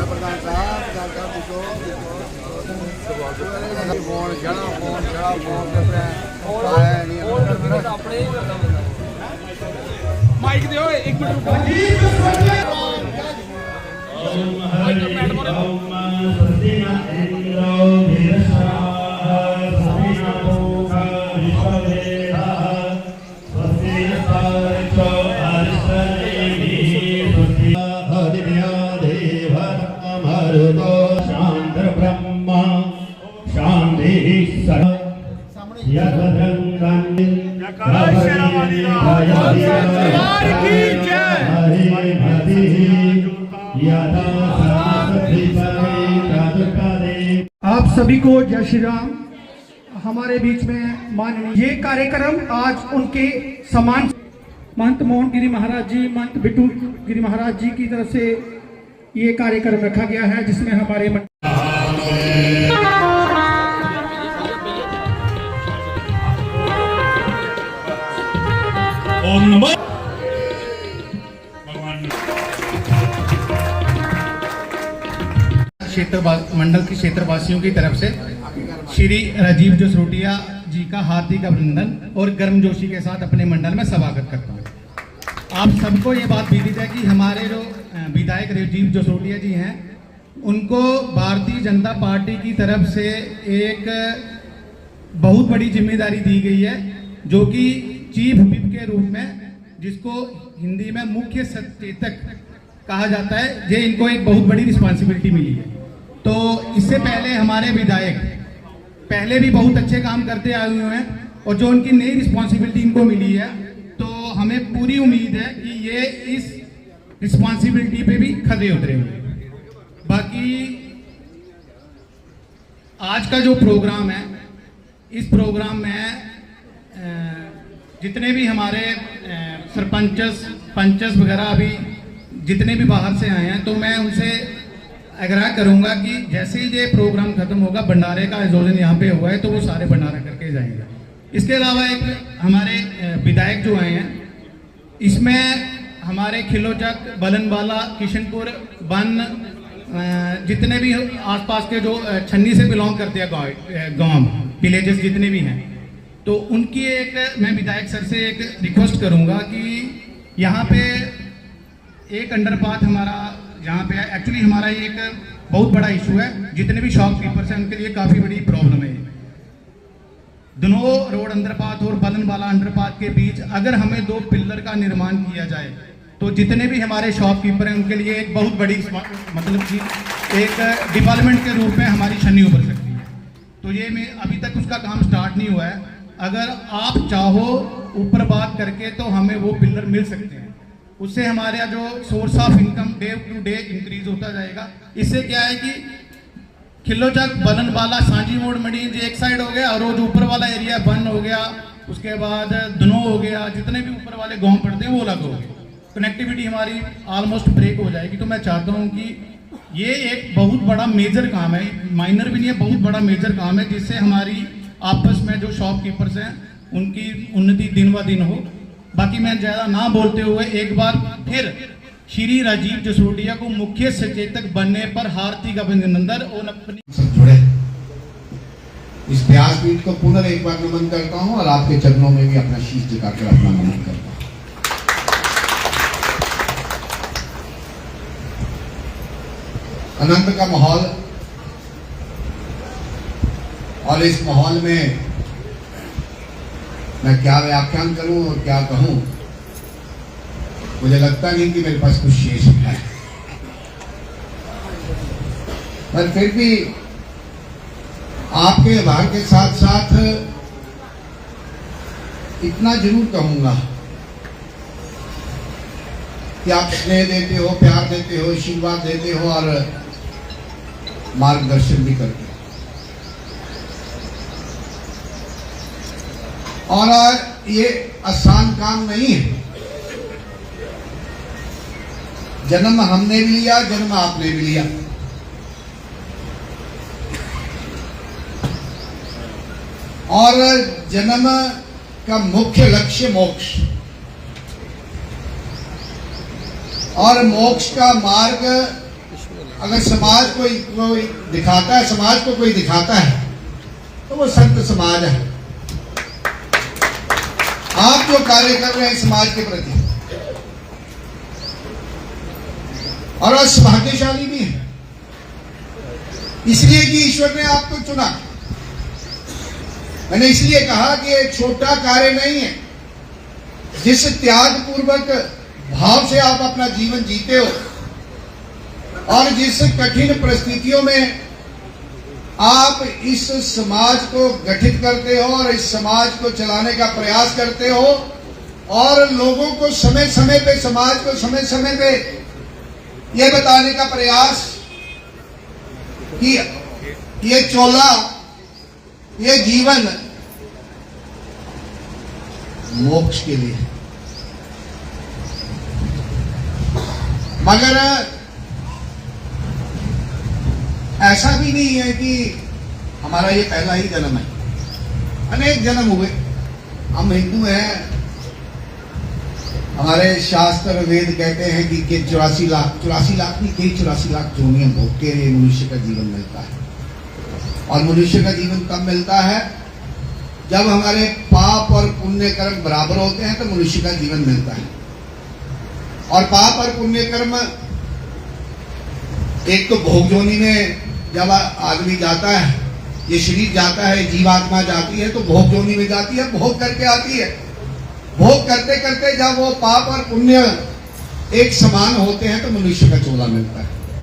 प्रधान साहब माइक दो एक आप सभी को जय श्री राम। हमारे बीच में माननीय ये कार्यक्रम आज उनके समान महंत मोहन गिरी महाराज जी, महंत बिट्टू गिरी महाराज जी की तरफ से ये कार्यक्रम रखा गया है, जिसमें हमारे ओम नमः क्षेत्र मंडल के क्षेत्रवासियों की तरफ से श्री राजीव जसरोटिया जी का हार्दिक अभिनंदन और गर्मजोशी के साथ अपने मंडल में स्वागत करता हूँ। आप सबको ये बात विदित है कि हमारे जो विधायक राजीव जसरोटिया जी हैं, उनको भारतीय जनता पार्टी की तरफ से एक बहुत बड़ी जिम्मेदारी दी गई है, जो कि चीफ व्हिप के रूप में, जिसको हिंदी में मुख्य सचेतक कहा जाता है, ये इनको एक बहुत बड़ी रिस्पॉन्सिबिलिटी मिली है। तो इससे पहले हमारे विधायक पहले भी बहुत अच्छे काम करते आए हुए हैं, और जो उनकी नई रिस्पॉन्सिबिलिटी इनको मिली है, तो हमें पूरी उम्मीद है कि ये इस रिस्पॉन्सिबिलिटी पे भी खरे उतरेंगे। बाकी आज का जो प्रोग्राम है, इस प्रोग्राम में जितने भी हमारे पंचस वगैरह अभी जितने भी बाहर से आए हैं, तो मैं उनसे आग्रह करूंगा कि जैसे ही ये प्रोग्राम खत्म होगा, भंडारे का आयोजन यहाँ पे हुआ है, तो वो सारे भंडारा करके जाएंगे। इसके अलावा एक हमारे विधायक जो आए हैं, इसमें हमारे खिलोचक, बलनवाला, किशनपुर, बन, जितने भी आसपास के जो छन्नी से बिलोंग करते हैं गांव विलेजेस जितने भी हैं, तो उनकी एक मैं विधायक सर से एक रिक्वेस्ट करूंगा कि यहाँ पे एक अंडरपाथ हमारा यहाँ पे एक्चुअली हमारा ये एक बहुत बड़ा इशू है। जितने भी शॉपकीपर्स हैं उनके लिए काफ़ी बड़ी प्रॉब्लम है। दोनों रोड अंडरपाथ और बलनवाला अंडरपाथ के बीच अगर हमें 2 पिलर का निर्माण किया जाए, तो जितने भी हमारे शॉपकीपर हैं उनके लिए एक बहुत बड़ी मतलब कि एक डिवेलपमेंट के रूप में हमारी छन्नी उभर सकती है। तो ये में अभी तक उसका काम स्टार्ट नहीं हुआ है। अगर आप चाहो ऊपर बात करके, तो हमें वो पिलर मिल सकते हैं। उससे हमारा जो source of income day to day increase होता जाएगा। इससे क्या है कि खिलोचक, बलनवाला, सांझी मोड़, मडीज एक साइड हो गया, और वो जो ऊपर वाला एरिया बन हो गया, उसके बाद धनो हो गया, जितने भी ऊपर वाले गांव पड़ते हैं वो अलग हो गए, कनेक्टिविटी हमारी ऑलमोस्ट ब्रेक हो जाएगी। तो मैं चाहता हूँ कि ये एक बहुत बड़ा मेजर काम है, माइनर भी नहीं है, बहुत बड़ा मेजर काम है, जिससे हमारी आपस में जो शॉपकीपर्स हैं उनकी उन्नति दिन ब दिन हो। बाकी मैं ज़्यादा ना बोलते हुए एक बार फिर श्री राजीव जसरोटिया को मुख्य सचेतक बनने पर हार्दिक अभिनंदन और अपनी सब जुड़े इस व्यासपीठ को पुनः एक बार नमन करता हूं, और आपके चरणों में भी अपना शीश झुकाकर अपना नमन करता हूं। अनंत का माहौल, और इस माहौल में मैं क्या व्याख्यान करूं और क्या कहूं, मुझे लगता नहीं कि मेरे पास कुछ शेष है, पर फिर भी आपके आभार के साथ साथ इतना जरूर कहूंगा कि आप स्नेह देते हो, प्यार देते हो, आशीर्वाद देते हो और मार्गदर्शन भी करते हो। और ये आसान काम नहीं है। जन्म हमने भी लिया, जन्म आपने भी लिया, और जन्म का मुख्य लक्ष्य मोक्ष। और मोक्ष का मार्ग अगर समाज कोई दिखाता है, समाज को कोई दिखाता है, तो वो संत समाज है। आप जो कार्य कर रहे हैं समाज के प्रति, और आज भाग्यशाली भी है, इसलिए कि ईश्वर ने आपको चुना। मैंने इसलिए कहा कि एक छोटा कार्य नहीं है, जिस त्याग पूर्वक भाव से आप अपना जीवन जीते हो और जिस कठिन परिस्थितियों में आप इस समाज को गठित करते हो और इस समाज को चलाने का प्रयास करते हो और लोगों को समय समय पे, समाज को समय समय पे यह बताने का प्रयास कि ये चोला, ये जीवन मोक्ष के लिए। मगर ऐसा भी नहीं है कि हमारा ये पहला ही जन्म है, अनेक जन्म हुए। हम हिंदू हैं, हमारे शास्त्र वेद कहते हैं कि 84 लाख नहीं, 84 लाख जोनियां भोग के लिए मनुष्य का जीवन मिलता है। और मनुष्य का जीवन कब मिलता है? जब हमारे पाप और पुण्य कर्म बराबर होते हैं तो मनुष्य का जीवन मिलता है। और पाप और पुण्य कर्म, एक तो भोग जोनी में जब आदमी जाता है, ये शरीर जाता है, जीवात्मा जाती है तो भोग जोनी में जाती है, भोग करके आती है। भोग करते करते जब वो पाप और पुण्य एक समान होते हैं तो मनुष्य का चोला मिलता है।